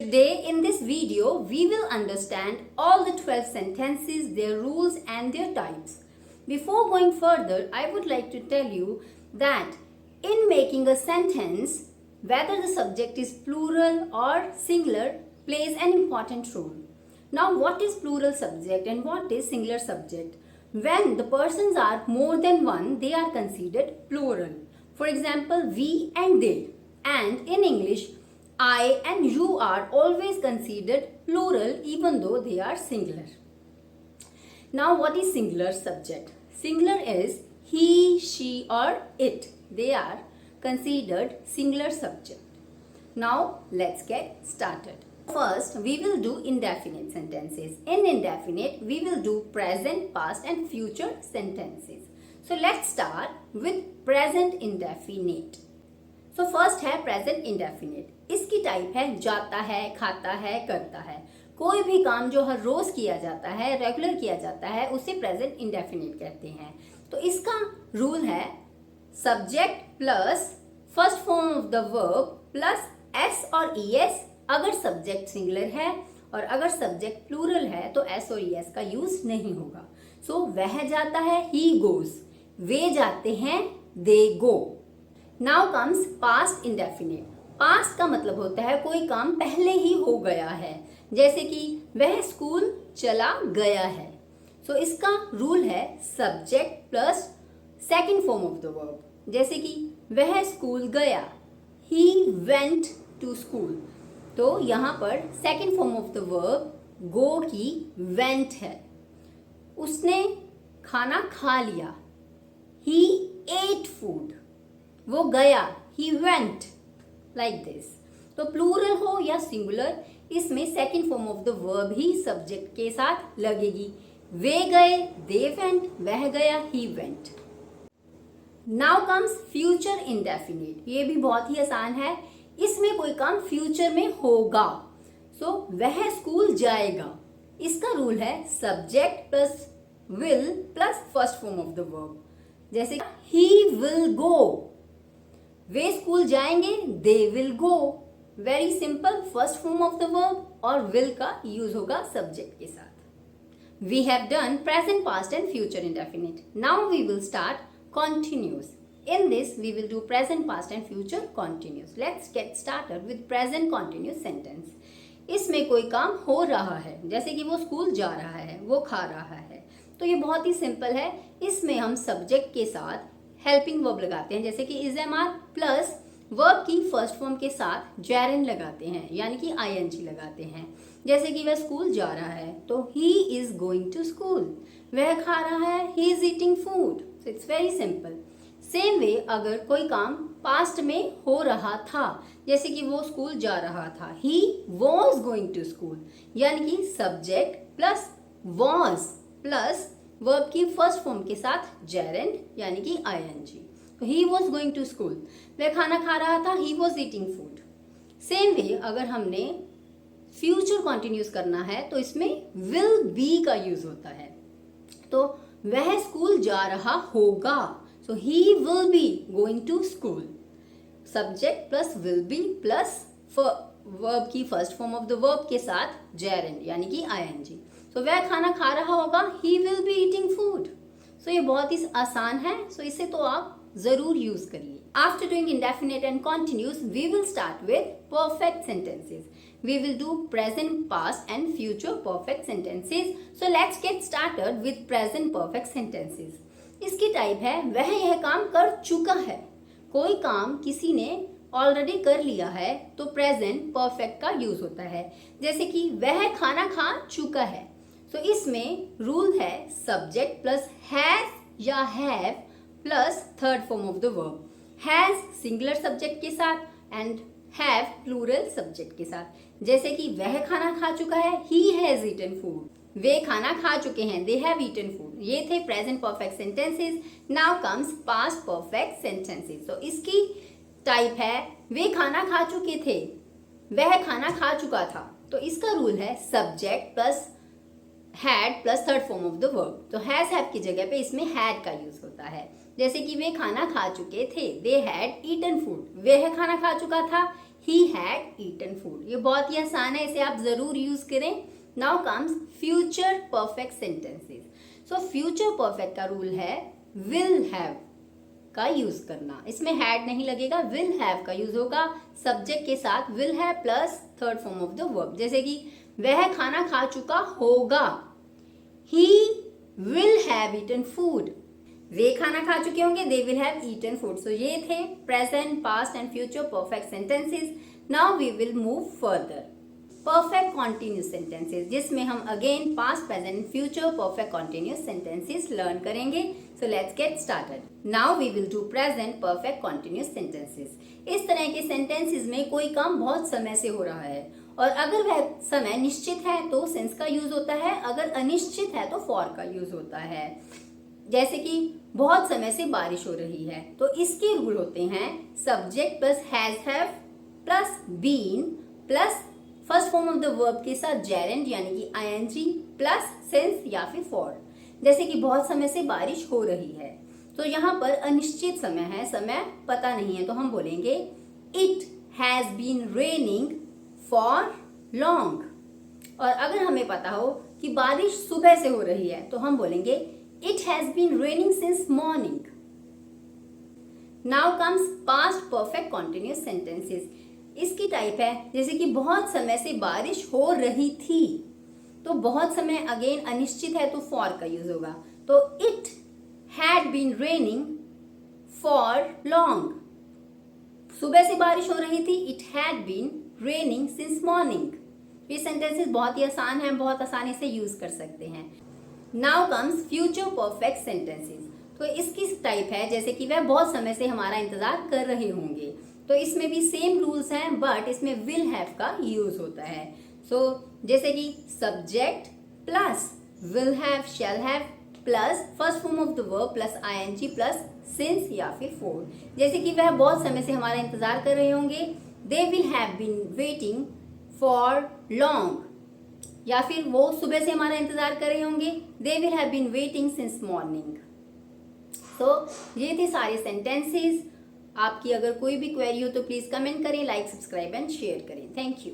Today in this video, we will understand all the 12 sentences, their rules and their types. Before going further, I would like to tell you that in making a sentence, whether the subject is plural or singular plays an important role. Now, what is plural subject and what is singular subject? When the persons are more than one, they are considered plural. For example, we and they. And in English, I and you are always considered plural even though they are singular. Now, what is singular subject? Singular is he, she or it. They are considered singular subject. Now, let's get started. First, we will do indefinite sentences. In indefinite, we will do present, past and future sentences. So, let's start with present indefinite. So, first है present indefinite. इसकी type है जाता है, खाता है, करता है. कोई भी काम जो हर रोज किया जाता है, रेगुलर किया जाता है, उसे प्रेजेंट इंडेफिनिट कहते हैं. तो इसका रूल है subject plus first form of the verb plus S और ईएस अगर सब्जेक्ट सिंगुलर है और अगर सब्जेक्ट प्लूरल है तो एस और ईएस का यूज नहीं होगा. सो वह जाता है, ही गोज. वे जाते हैं, they go. Now comes past indefinite. Past का मतलब होता है कोई काम पहले ही हो गया है, जैसे कि वह स्कूल चला गया है. सो इसका रूल है subject plus second form of the verb. जैसे कि वह स्कूल गया, ही वेंट टू स्कूल. तो यहाँ पर second form of the verb go की वेंट है. उसने खाना खा लिया, ही एट फूड. वो गया, ही वेंट. Like this. तो प्लूरल हो या सिंगुलर, इसमें second form of the verb ही सब्जेक्ट के साथ लगेगी. वे गए, दे वेंट. वह गया, he went. Now comes future indefinite. ये भी बहुत ही आसान है. इसमें कोई काम फ्यूचर में होगा. सो वह स्कूल जाएगा. इसका रूल है subject plus will plus first form of the verb. जैसे ही विल गो. वे स्कूल जाएंगे, they will go. Very simple. First form of the verb और विल का यूज होगा सब्जेक्ट के साथ. We have done present, past and future indefinite. Now we will start continuous. In this, we will do present, past and future continuous. Let's get started with present continuous sentence. इसमें कोई काम हो रहा है, जैसे कि वो स्कूल जा रहा है, वो खा रहा है. तो ये बहुत ही सिंपल है. इसमें हम सब्जेक्ट के साथ हेल्पिंग वर्ब लगाते हैं, जैसे कि is am are plus verb की फर्स्ट फॉर्म के साथ जेरन लगाते हैं, यानी कि आईएनजी लगाते हैं. जैसे कि वह स्कूल जा रहा है तो he is going to school. वह खा रहा है, he is eating food. So it's very simple. Same way अगर कोई काम पास्ट में हो रहा था, जैसे कि वो स्कूल जा रहा था, he was going to school, यानी कि subject plus was plus verb की फर्स्ट फॉर्म के साथ जेरेंड यानी कि आईएनजी. तो he was going to school. वह खाना खा रहा था, he was eating food. Same way अगर हमने फ्यूचर कॉन्टिन्यूस करना है तो इसमें विल बी का यूज होता है. तो वह स्कूल जा रहा होगा. So he will be going to school. Subject plus will be plus verb की first form of the verb के साथ gerund यानी कि ing. So वह खाना खा रहा होगा, he will be eating food. So ये बहुत ही आसान है. So इसे तो आप जरूर यूज करिए. After doing indefinite and continuous, we will start with perfect sentences. We will do present, past and future perfect sentences. So let's get started with present perfect sentences. इसकी टाइप है वह यह काम कर चुका है. कोई काम किसी ने ऑलरेडी कर लिया है तो प्रेजेंट परफेक्ट का यूज होता है. जैसे कि वह खाना खा चुका है. तो इसमें रूल है सब्जेक्ट प्लस हैज या have plus third form of the verb. Has singular subject के साथ एंड हैव प्लूरल सब्जेक्ट के साथ. जैसे कि वह खाना खा चुका है, ही हैज ईटन फूड. वे खाना खा चुके हैं, दे हैव ईटन फूड. ये थे present perfect sentences. Now comes past perfect sentences. तो इसकी टाइप है वे खाना खा चुके थे, वह खाना खा चुका था. तो इसका रूल है subject plus had plus third form of the verb. तो हैज हैव की जगह पे इसमें हैड का यूज होता है. जैसे कि वे खाना खा चुके थे, दे हैड ईटन फूड. वह खाना खा चुका था, he had eaten food। ये बहुत ही आसान है, इसे आप जरूर यूज करें। Now comes future perfect sentences. So future perfect का रूल है विल हैव का यूज करना। इसमें हैड नहीं लगेगा, विल हैव का यूज होगा सब्जेक्ट के साथ, will have plus third form of the verb. जैसे कि वह खाना खा चुका होगा, he will have eaten food। वे खाना खा चुके होंगे, they will have eaten food। So ये थे present, past and future perfect sentences। Now we will move further। perfect continuous sentences, जिसमें हम again past, present, future perfect continuous sentences learn करेंगे। So let's get started। Now we will do present perfect continuous sentences। इस तरह के sentences में कोई काम बहुत समय से हो रहा है और अगर वह समय निश्चित है तो since का यूज होता है, अगर अनिश्चित है तो for का यूज होता है। जैसे कि बहुत समय से बारिश हो रही है, तो इसके रूल होते हैं subject plus has have plus been plus first form of the verb के साथ जेरेंड यानी कि आईएनजी प्लस सिंस या फिर फॉर। जैसे कि बहुत समय से बारिश हो रही है, तो यहाँ पर अनिश्चित समय है, समय पता नहीं है, तो हम बोलेंगे it has been raining for long. और अगर हमें पता हो कि बारिश सुबह से हो रही है तो हम बोलेंगे it has been raining since morning. Now comes past perfect continuous sentences. इसकी टाइप है जैसे कि बहुत समय से बारिश हो रही थी, तो बहुत समय अगेन अनिश्चित है तो फॉर का यूज होगा, तो it had been raining for long. सुबह से बारिश हो रही थी, it had been raining since morning. ये सेंटेंसेस बहुत ही आसान हैं, बहुत आसानी से यूज कर सकते हैं। Now comes future perfect sentences. तो इसकी टाइप है जैसे कि वह बहुत समय से हमारा इंतजार कर रहे होंगे, तो इसमें भी सेम रूल्स हैं बट इसमें विल हैव का यूज होता है। सो जैसे कि subject plus will have shall have plus first form of the verb plus ING plus since या फिर फॉर। जैसे कि वह बहुत समय से हमारा इंतजार कर रहे होंगे, they will have been waiting for long. या फिर वो सुबह से हमारा इंतजार कर रहे होंगे, they will have been waiting since morning. तो ये थे सारे सेंटेंसेस। आपकी अगर कोई भी क्वेरी हो तो प्लीज कमेंट करें, लाइक, सब्सक्राइब एंड शेयर करें। Thank you.